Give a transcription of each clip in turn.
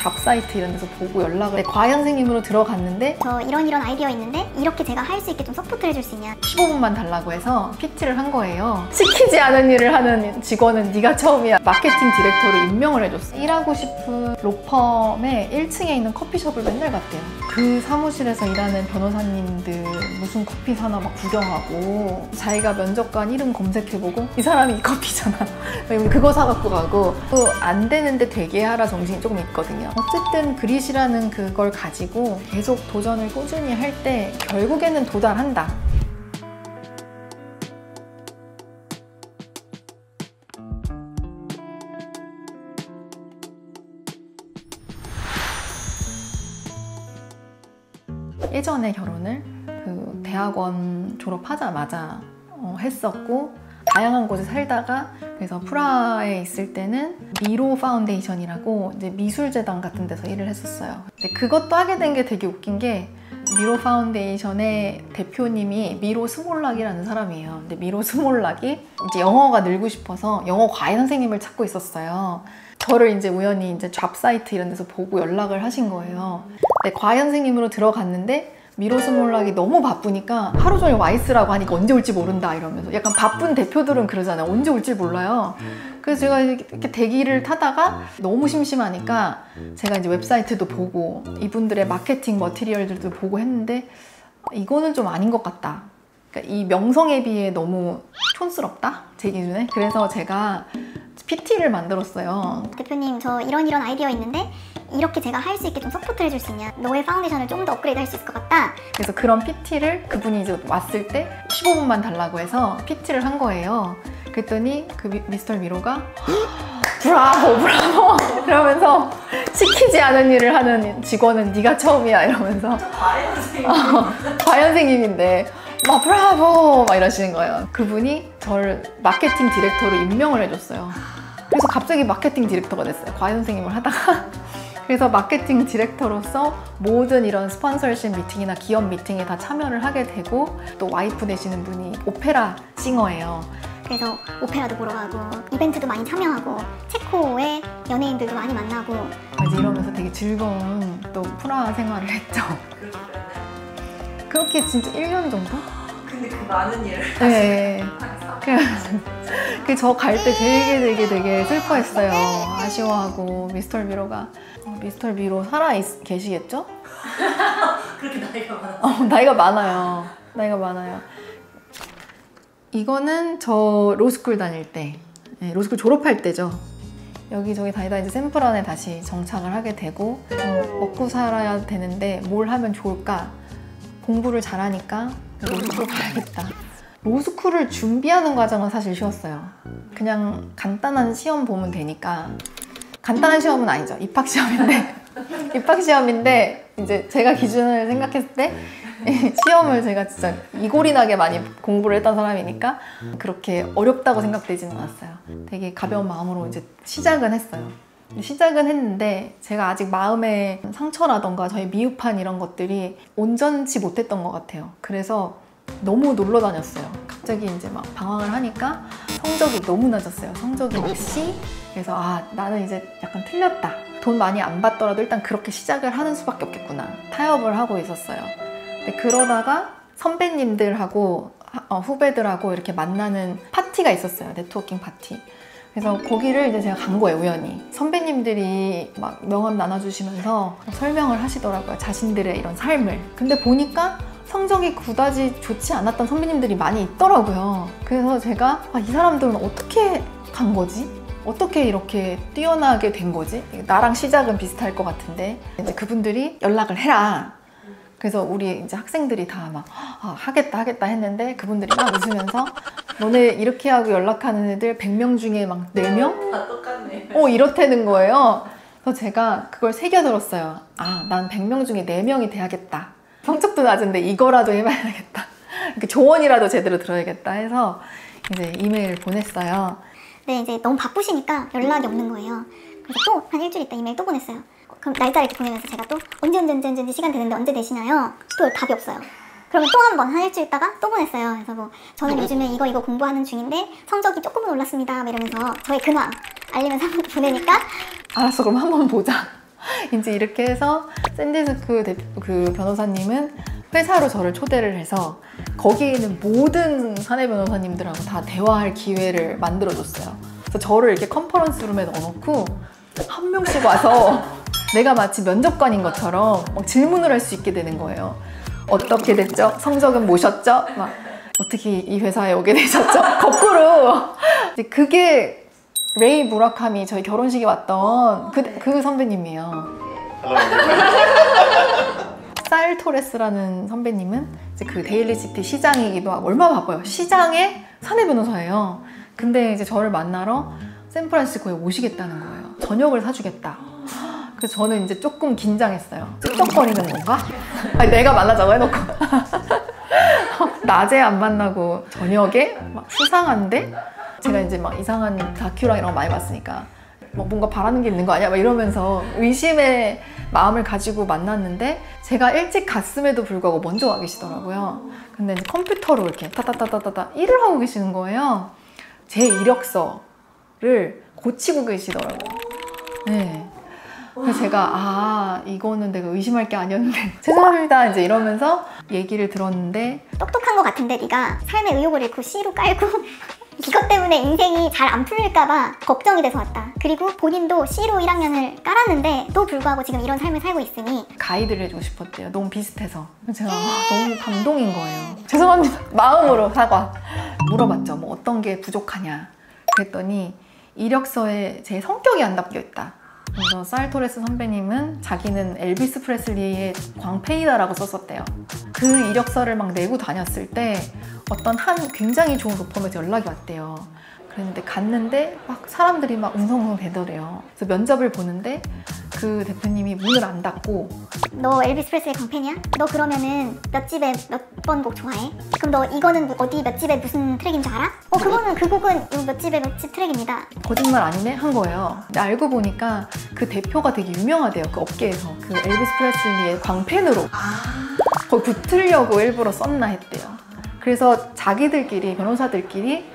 잡 사이트 이런 데서 보고 연락을 과외 선생님으로 들어갔는데 저 이런 아이디어 있는데 이렇게 제가 할 수 있게 좀 서포트 해줄 수 있냐 15분만 달라고 해서 PT를 한 거예요. 시키지 않은 일을 하는 직원은 네가 처음이야. 마케팅 디렉터로 임명을 해줬어. 일하고 싶은 로펌의 1층에 있는 커피숍을 맨날 갔대요. 그 사무실에서 일하는 변호사님들 무슨 커피 사나 막 구경하고 자기가 면접관 이름 검색해보고 이 사람이 이 커피잖아. 그거 사갖고 가고 또 안 되는데 되게 하라 정신이 조금 있거든요. 어쨌든 그릿이라는 그걸 가지고 계속 도전을 꾸준히 할 때 결국에는 도달한다. 예전에 결혼을 그 대학원 졸업하자마자 했었고 다양한 곳에 살다가 그래서 프라하에 있을 때는 미로 파운데이션이라고 이제 미술재단 같은 데서 일을 했었어요. 근데 그것도 하게 된 게 되게 웃긴 게 미로 파운데이션의 대표님이 미로 스몰락이라는 사람이에요. 근데 미로 스몰락이 이제 영어가 늘고 싶어서 영어 과외 선생님을 찾고 있었어요. 저를 이제 우연히 이제 잡 사이트 이런 데서 보고 연락을 하신 거예요. 근데 과외 선생님으로 들어갔는데 미로 스몰락이 너무 바쁘니까 하루 종일 와 있으라고 하니까 언제 올지 모른다 이러면서 약간 바쁜 대표들은 그러잖아요. 언제 올지 몰라요. 그래서 제가 이렇게 대기를 타다가 너무 심심하니까 제가 이제 웹사이트도 보고 이분들의 마케팅 머티리얼들도 보고 했는데 이거는 좀 아닌 것 같다. 그러니까 이 명성에 비해 너무 촌스럽다? 제 기준에. 그래서 제가 PT를 만들었어요. 대표님 저 이런 아이디어 있는데 이렇게 제가 할 수 있게 좀 서포트 해줄 수 있냐 너의 파운데이션을 좀 더 업그레이드 할 수 있을 것 같다. 그래서 그런 PT를 그분이 이제 왔을 때 15분만 달라고 해서 PT를 한 거예요. 그랬더니 그 미스터 미로가 브라보 브라보 이러면서 시키지 않은 일을 하는 직원은 네가 처음이야 이러면서 과외 선생님인데 막 브라보 막 이러시는 거예요. 그분이 저를 마케팅 디렉터로 임명을 해줬어요. 그래서 갑자기 마케팅 디렉터가 됐어요. 과외 선생님을 하다가 그래서 마케팅 디렉터로서 모든 이런 스폰서십 미팅이나 기업 미팅에 다 참여를 하게 되고 또 와이프 되시는 분이 오페라 싱어예요. 그래서 오페라도 보러 가고 이벤트도 많이 참여하고 체코의 연예인들도 많이 만나고 이제 이러면서 되게 즐거운 또 프라하 생활을 했죠. 그렇게 진짜 1년 정도? 근데 그 많은 일을 네. 저 갈 때 되게 슬퍼했어요. 아쉬워하고 미스터 미로가 미스터 미로 살아 계시겠죠? 그렇게 나이가 많아요? 나이가 많아요. 나이가 많아요. 이거는 저 로스쿨 다닐 때, 네, 로스쿨 졸업할 때죠. 여기저기 다니다 이제 샌프란에 다시 정착을 하게 되고 먹고 살아야 되는데 뭘 하면 좋을까? 공부를 잘하니까 로스쿨 가야겠다. 로스쿨을 준비하는 과정은 사실 쉬웠어요. 그냥 간단한 시험 보면 되니까. 간단한 시험은 아니죠. 입학시험인데 이제 제가 기준을 생각했을 때 시험을 제가 진짜 이골이나게 많이 공부를 했던 사람이니까 그렇게 어렵다고 생각되지는 않았어요. 되게 가벼운 마음으로 이제 시작은 했어요. 시작은 했는데 제가 아직 마음의 상처라던가 저희 미흡한 이런 것들이 온전치 못했던 것 같아요. 그래서 너무 놀러 다녔어요. 갑자기 이제 막 방황을 하니까 성적이 너무 낮았어요. 성적이 C. 그래서 나는 이제 약간 틀렸다. 돈 많이 안 받더라도 일단 그렇게 시작을 하는 수밖에 없겠구나. 타협을 하고 있었어요. 근데 그러다가 선배님들하고 후배들하고 이렇게 만나는 파티가 있었어요. 네트워킹 파티. 그래서 거기를 이제 제가 간 거예요, 우연히. 선배님들이 막 명함 나눠주시면서 설명을 하시더라고요. 자신들의 이런 삶을. 근데 보니까 성적이 그다지 좋지 않았던 선배님들이 많이 있더라고요. 그래서 제가 이 사람들은 어떻게 간 거지? 어떻게 이렇게 뛰어나게 된 거지? 나랑 시작은 비슷할 것 같은데 이제 그분들이 연락을 해라. 그래서 우리 이제 학생들이 다 막 하겠다 했는데 그분들이 막 웃으면서 너네 이렇게 하고 연락하는 애들 100명 중에 막 4명? 다 똑같네. 이렇다는 거예요. 그래서 제가 그걸 새겨들었어요. 난 100명 중에 4명이 돼야겠다. 성적도 낮은데 이거라도 해봐야겠다. 조언이라도 제대로 들어야겠다 해서 이제 이메일을 보냈어요. 네, 이제 너무 바쁘시니까 연락이 없는 거예요. 그래서 또 한 일주일 있다 이메일 또 보냈어요. 그럼 날짜를 이렇게 보내면서 제가 또 언제 시간 되는데 언제 되시나요? 또 답이 없어요. 그러면 또 한 번 한 일주일 있다가 또 보냈어요. 그래서 뭐 저는 요즘에 이거 공부하는 중인데 성적이 조금은 올랐습니다 이러면서 저의 근황 알리면서 한번 보내니까 알았어, 그럼 한번 보자. 이제 이렇게 해서 샌디스크 그 변호사님은 회사로 저를 초대를 해서 거기에 있는 모든 사내 변호사님들하고 다 대화할 기회를 만들어줬어요. 그래서 저를 이렇게 컨퍼런스 룸에 넣어놓고 한 명씩 와서 내가 마치 면접관인 것처럼 막 질문을 할 수 있게 되는 거예요. 어떻게 됐죠? 성적은 뭐셨죠? 막 어떻게 이 회사에 오게 되셨죠? 거꾸로. 그게 레이 무라카미 저희 결혼식에 왔던 그 선배님이에요. 살 토레스라는 선배님은 이제 그 데일리시티 시장이기도 하고 얼마나 바빠요. 시장의 사내 변호사예요. 근데 이제 저를 만나러 샌프란시스코에 오시겠다는 거예요. 저녁을 사주겠다. 그래서 저는 이제 조금 긴장했어요. 찝쩍거리는 건가? 아니, 내가 만나자고 해놓고 낮에 안 만나고 저녁에 막 수상한데 제가 이제 막 이상한 다큐랑 이런 거 많이 봤으니까 뭐 뭔가 바라는 게 있는 거 아니야? 막 이러면서 의심의 마음을 가지고 만났는데 제가 일찍 갔음에도 불구하고 먼저 와 계시더라고요. 근데 이제 컴퓨터로 이렇게 타타타타타타 일을 하고 계시는 거예요. 제 이력서를 고치고 계시더라고요. 네. 그래서 제가 이거는 내가 의심할 게 아니었는데 죄송합니다 이제 이러면서 얘기를 들었는데 똑똑한 것 같은데 네가 삶의 의욕을 잃고 C로 깔고 이것 때문에 인생이 잘 안 풀릴까봐 걱정이 돼서 왔다. 그리고 본인도 C로 1학년을 깔았는데 또 불구하고 지금 이런 삶을 살고 있으니 가이드를 해주고 싶었대요. 너무 비슷해서. 제가 너무 감동인 거예요. 죄송합니다. 마음으로 사과. 물어봤죠. 뭐 어떤 게 부족하냐. 그랬더니 이력서에 제 성격이 안 담겨 있다. 그래서 살 토레스 선배님은 자기는 엘비스 프레슬리의 광팬이다라고 썼었대요. 그 이력서를 막 내고 다녔을 때 어떤 한 굉장히 좋은 로펌에서 연락이 왔대요. 그랬는데 갔는데 막 사람들이 막 웅성웅성 대더래요. 그래서 면접을 보는데 그 대표님이 문을 안 닫고 너 엘비스 프레슬리 광팬이야? 너 그러면은 몇 집에 몇 번 곡 좋아해? 그럼 너 이거는 어디 몇 집에 무슨 트랙인 줄 알아? 그거는 그 곡은 요 몇 집에 몇 집 트랙입니다. 거짓말 아니네? 한 거예요. 근데 알고 보니까 그 대표가 되게 유명하대요. 그 업계에서. 그 엘비스 프레슬리의 광팬으로 거의 붙으려고 일부러 썼나 했대요. 그래서 자기들끼리 변호사들끼리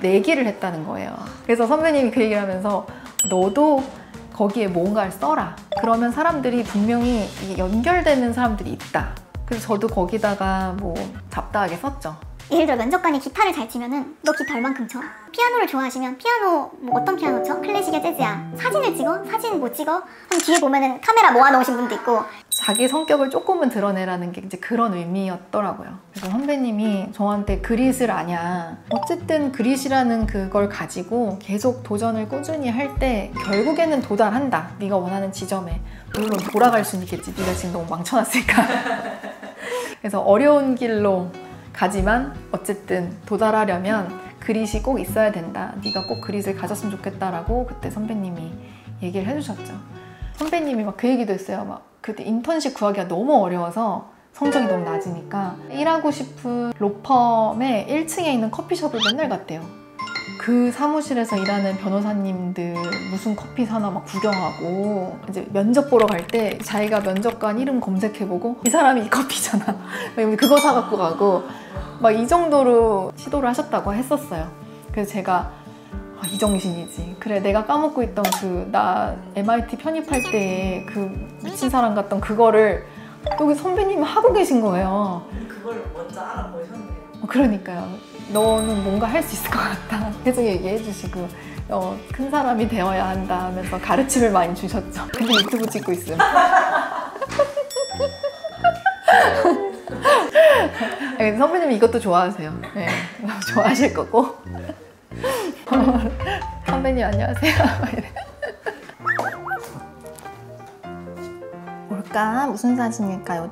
내기를 했다는 거예요. 그래서 선배님이 그 얘기를 하면서 너도 거기에 뭔가를 써라. 그러면 사람들이 분명히 이게 연결되는 사람들이 있다. 그래서 저도 거기다가 뭐 잡다하게 썼죠. 예를 들어 면접관이 기타를 잘 치면은 너 기타 얼만큼 쳐? 피아노를 좋아하시면 피아노 뭐 어떤 피아노 쳐? 클래식이야 재즈야? 사진을 찍어? 사진 못 찍어? 한 뒤에 보면은 카메라 모아놓으신 분도 있고 자기 성격을 조금은 드러내라는 게 이제 그런 의미였더라고요. 그래서 선배님이 저한테 그릿을 아냐. 어쨌든 그릿이라는 그걸 가지고 계속 도전을 꾸준히 할 때 결국에는 도달한다. 네가 원하는 지점에. 물론 돌아갈 수는 있겠지. 네가 지금 너무 망쳐놨으니까. 그래서 어려운 길로 가지만 어쨌든 도달하려면 그릿이 꼭 있어야 된다. 네가 꼭 그릿을 가졌으면 좋겠다라고 그때 선배님이 얘기를 해주셨죠. 선배님이 막 그 얘기도 했어요. 막 그때 인턴십 구하기가 너무 어려워서 성적이 너무 낮으니까 일하고 싶은 로펌의 1층에 있는 커피숍을 맨날 갔대요. 그 사무실에서 일하는 변호사님들 무슨 커피 사나 막 구경하고 이제 면접 보러 갈 때 자기가 면접관 이름 검색해보고 이 사람이 이 커피잖아. 그거 사갖고 가고 막 이 정도로 시도를 하셨다고 했었어요. 그래서 제가 이 정신이지. 그래 내가 까먹고 있던 나 MIT 편입할 때의 그 미친 사람 같던 그거를 여기 선배님이 하고 계신 거예요. 그걸 먼저 알아보셨네요. 그러니까요. 너는 뭔가 할 수 있을 것 같다. 계속 얘기해 주시고 큰 사람이 되어야 한다 하면서 가르침을 많이 주셨죠. 근데 유튜브 찍고 있음. 선배님이 이것도 좋아하세요. 네, 좋아하실 거고. 선배님 안녕하세요. 뭘까? 무슨 사진일까요?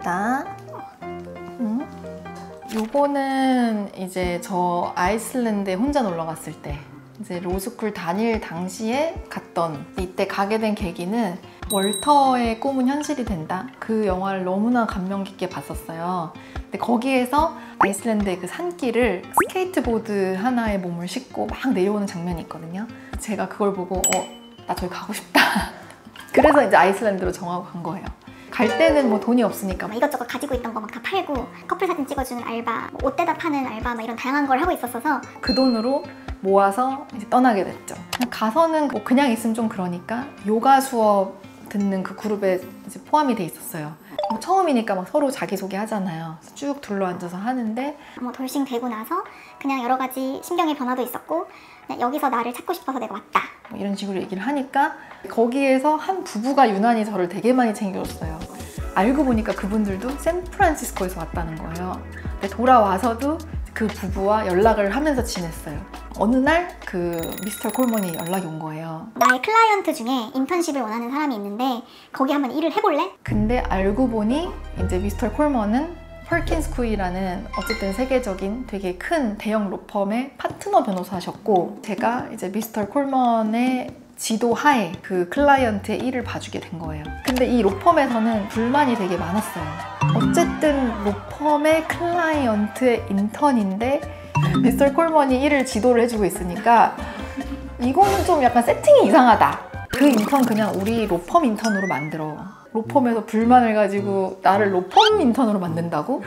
요거는 이제 저 아이슬란드에 혼자 놀러 갔을 때 이제 로스쿨 다닐 당시에 갔던 이때 가게 된 계기는 월터의 꿈은 현실이 된다. 그 영화를 너무나 감명 깊게 봤었어요. 근데 거기에서 아이슬란드의 그 산길을 스케이트보드 하나에 몸을 싣고 막 내려오는 장면이 있거든요. 제가 그걸 보고 나 저기 가고 싶다. 그래서 이제 아이슬란드로 정하고 간 거예요. 갈 때는 뭐 돈이 없으니까 이것저것 가지고 있던 거 막 다 팔고 커플 사진 찍어주는 알바, 옷 대다 파는 알바 막 이런 다양한 걸 하고 있었어서 그 돈으로 모아서 이제 떠나게 됐죠. 가서는 뭐 그냥 있으면 좀 그러니까 요가 수업 듣는 그 그룹에 이제 포함이 돼 있었어요. 뭐 처음이니까 막 서로 자기소개 하잖아요. 쭉 둘러앉아서 하는데 뭐 돌싱 되고 나서 그냥 여러 가지 신경의 변화도 있었고 그냥 여기서 나를 찾고 싶어서 내가 왔다. 뭐 이런 식으로 얘기를 하니까 거기에서 한 부부가 유난히 저를 되게 많이 챙겨줬어요. 알고 보니까 그분들도 샌프란시스코에서 왔다는 거예요. 근데 돌아와서도 그 부부와 연락을 하면서 지냈어요. 어느 날 그 미스터 콜먼이 연락이 온 거예요. 나의 클라이언트 중에 인턴십을 원하는 사람이 있는데 거기 한번 일을 해볼래? 근데 알고 보니 이제 미스터 콜먼은 펄킨스 쿠이라는 어쨌든 세계적인 되게 큰 대형 로펌의 파트너 변호사셨고 제가 이제 미스터 콜먼의 지도 하에 그 클라이언트의 일을 봐주게 된 거예요. 근데 이 로펌에서는 불만이 되게 많았어요. 어쨌든 로펌의 클라이언트의 인턴인데 미스터 콜먼이 일을 지도를 해주고 있으니까 이거는 좀 약간 세팅이 이상하다. 그 인턴 그냥 우리 로펌 인턴으로 만들어. 로펌에서 불만을 가지고 나를 로펌 인턴으로 만든다고?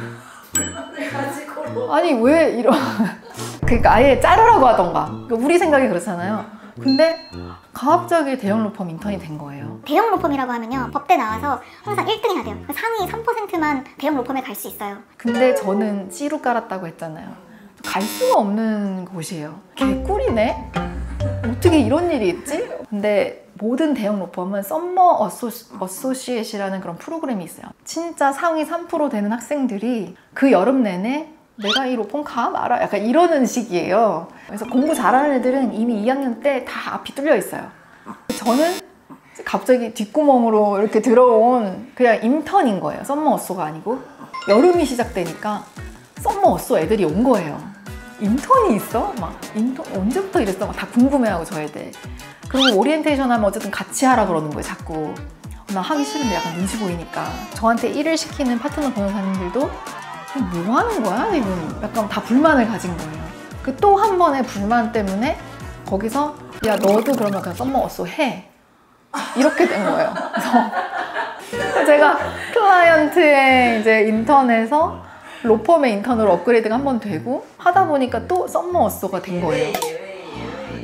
불만을 가지고 아니 왜 이런 그러니까 아예 자르라고 하던가. 그러니까 우리 생각이 그렇잖아요. 근데 갑자기 대형 로펌 인턴이 된 거예요. 대형 로펌이라고 하면요 법대 나와서 항상 1등 해야 돼요. 상위 3%만 대형 로펌에 갈 수 있어요. 근데 저는 C로 깔았다고 했잖아요. 갈 수가 없는 곳이에요. 개꿀이네? 어떻게 이런 일이 있지? 근데 모든 대형 로펌은 썸머 어소시에이트라는 그런 프로그램이 있어요. 진짜 상위 3% 되는 학생들이 그 여름 내내 내가 이 로펌 가 말아 약간 이러는 식이에요. 그래서 공부 잘하는 애들은 이미 2학년 때 다 앞이 뚫려 있어요. 저는 갑자기 뒷구멍으로 이렇게 들어온 그냥 인턴인 거예요. 썸머 어소가 아니고 여름이 시작되니까 썸머 어소 애들이 온 거예요. 인턴이 있어? 막 인턴 언제부터 이랬어? 막 다 궁금해하고 저 애들. 그리고 오리엔테이션 하면 어쨌든 같이 하라 그러는 거예요. 자꾸. 나 하기 싫은데 약간 눈치 보이니까. 저한테 일을 시키는 파트너 변호사님들도 뭐 하는 거야? 지금 약간 다 불만을 가진 거예요. 그 또 한 번의 불만 때문에 거기서 야 너도 그러면 그냥 썸머 어소 해. 이렇게 된 거예요. 그래서 제가 클라이언트의 이제 인턴에서 로펌의 인턴으로 업그레이드가 한 번 되고 하다 보니까 또 썸머 어소가 된 거예요.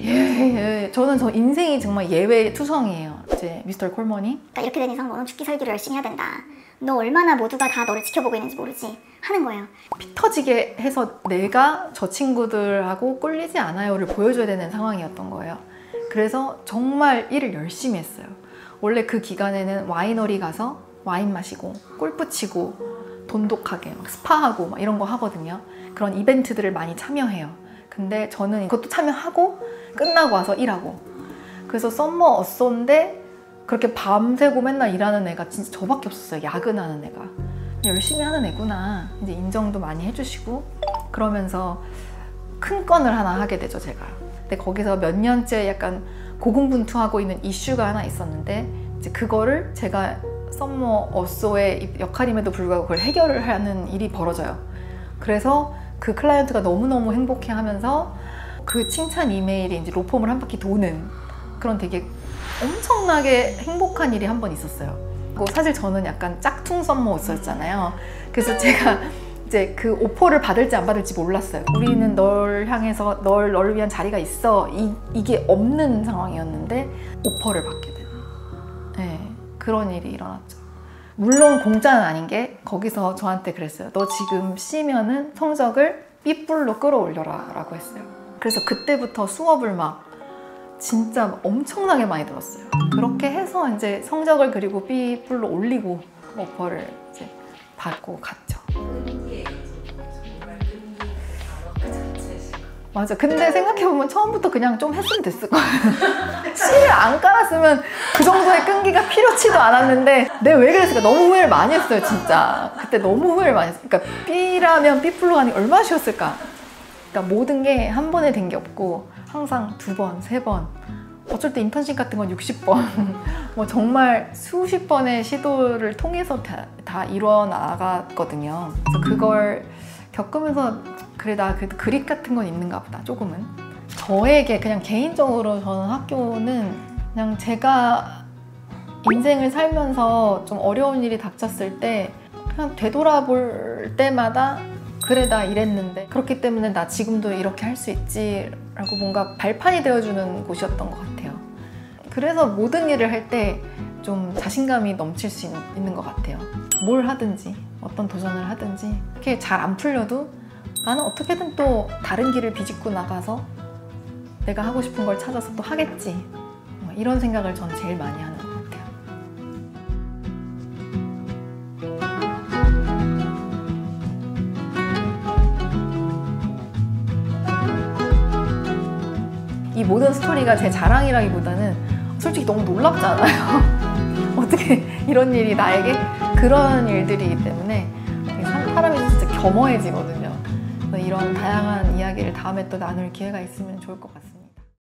예. 저는 저 인생이 정말 예외 투성이에요. 이제 미스터 콜먼이 그러니까 이렇게 된 이상 너는 죽기 살기를 열심히 해야 된다. 너 얼마나 모두가 다 너를 지켜보고 있는지 모르지 하는 거예요. 피 터지게 해서 내가 저 친구들하고 꿀리지 않아요를 보여줘야 되는 상황이었던 거예요. 그래서 정말 일을 열심히 했어요. 원래 그 기간에는 와이너리 가서 와인 마시고 골프 치고 돈독하게 막 스파하고 막 이런 거 하거든요. 그런 이벤트들을 많이 참여해요. 근데 저는 그것도 참여하고 끝나고 와서 일하고. 그래서 썸머 어소인데 그렇게 밤새고 맨날 일하는 애가 진짜 저밖에 없었어요. 야근하는 애가. 열심히 하는 애구나. 이제 인정도 많이 해주시고 그러면서 큰 건을 하나 하게 되죠, 제가. 근데 거기서 몇 년째 약간 고군분투하고 있는 이슈가 하나 있었는데 이제 그거를 제가 썸머 어소의 역할임에도 불구하고 그걸 해결을 하는 일이 벌어져요. 그래서 그 클라이언트가 너무너무 행복해하면서 그 칭찬 이메일이 이제 로펌을 한 바퀴 도는 그런 되게 엄청나게 행복한 일이 한 번 있었어요. 사실 저는 약간 짝퉁 썸머 어소였잖아요. 그래서 제가 이제 그 오퍼를 받을지 안 받을지 몰랐어요. 우리는 널 향해서 너를 위한 자리가 있어. 이게 없는 상황이었는데 오퍼를 받게 되는. 네. 그런 일이 일어났죠. 물론 공짜는 아닌 게 거기서 저한테 그랬어요. 너 지금 C면은 성적을 B뿔로 끌어올려라 라고 했어요. 그래서 그때부터 수업을 막 진짜 엄청나게 많이 들었어요. 그렇게 해서 이제 성적을 그리고 B뿔로 올리고 오퍼를 이제 받고 갔죠. 끈기에 정말 끈기가 단어 그 자체가 맞아. 근데 생각해보면 처음부터 그냥 좀 했으면 됐을 거예요. C를 안 깔았으면 그 정도의 끈기가 필요치도 않았는데 내가 왜 그랬을까? 너무 후회를 많이 했어요, 진짜. 그때 너무 후회를 많이 했어요. 그러니까 B라면 B플로 가는 게 얼마나 쉬웠을까? 그러니까 모든 게 한 번에 된 게 없고 항상 2번, 3번 어쩔 때 인턴십 같은 건 60번 뭐 정말 수십 번의 시도를 통해서 다 이루어 나갔거든요. 그래서 그걸 겪으면서 그래 나 그래도 그립 같은 건 있는가 보다 조금은. 저에게 그냥 개인적으로 저는 학교는 그냥 제가 인생을 살면서 좀 어려운 일이 닥쳤을 때 그냥 되돌아볼 때마다 그래 나 이랬는데 그렇기 때문에 나 지금도 이렇게 할 수 있지 라고 뭔가 발판이 되어주는 곳이었던 것 같아요. 그래서 모든 일을 할 때 좀 자신감이 넘칠 수 있는 것 같아요. 뭘 하든지 어떤 도전을 하든지 이렇게 잘 안 풀려도 나는 어떻게든 또 다른 길을 비집고 나가서 내가 하고 싶은 걸 찾아서 또 하겠지. 이런 생각을 전 제일 많이 하는 것 같아요. 이 모든 스토리가 제 자랑이라기보다는 솔직히 너무 놀랍잖아요. 어떻게 이런 일이 나에게 그런 일들이기 때문에 사람이 진짜 겸허해지거든요. 이런 다양한 이야기를 다음에 또 나눌 기회가 있으면 좋을 것 같습니다.